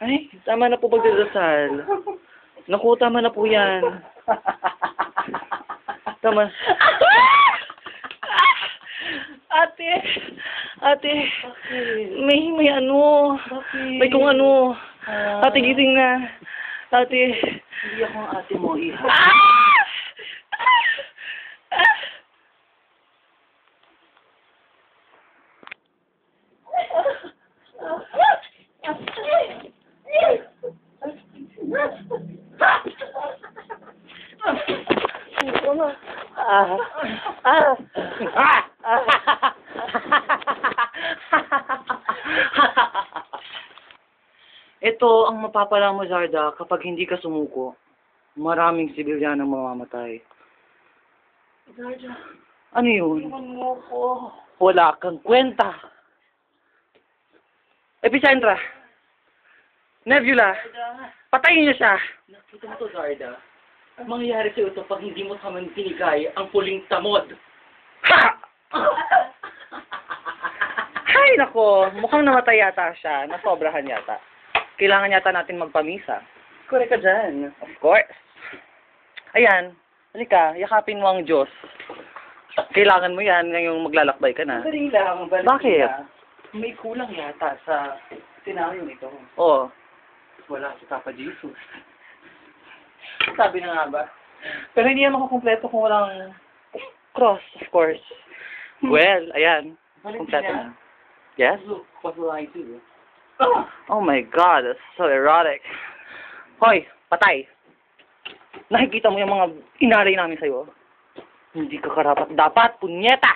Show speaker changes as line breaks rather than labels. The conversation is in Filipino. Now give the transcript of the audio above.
Ay, tama na po pagdadasal. Naku, tama na po yan. Tama. Ate, ate, may ano, may kung ano. Ate, gising na. Ate.
Hindi ako ang ate mo, iha.
Ito ang mapapala mo, Zarda, kapag hindi ka sumuko. Maraming sibilyan ang mamamatay.
Zarda,
Ano yun?
iwan mo ko.
Wala kang kwenta. Epicentro. Nebula. Patayin niyo siya.
Nakita mo to, Zarda? Ang mangyayari sa'yo ito pag hindi mo naman pinigay ang puling tamod.
Ha! Hay nako, mukhang namatay yata siya. Nasobrahan yata. Kailangan yata natin magpamisa.
Correct ka dyan.
Of course. Ayan. Halika, yakapin mo ang Diyos. Kailangan mo yan ngayong maglalakbay ka na.
Galing lang.
Bakit?
May kulang yata sa senaryo nito.
Oo.
Wala si Papa Jesus. Sabi na nga ba? Pero hindi yan makakompleto kung walang
Cross, of course. Well, ayan.
Balik
Kompleto
niya.
na. Yes?
Look, what will I do?
Oh my God, that's so erotic. Hoy, patay. Nakikita mo yung mga inaray namin sa'yo. Hindi ka karapat dapat, punyeta!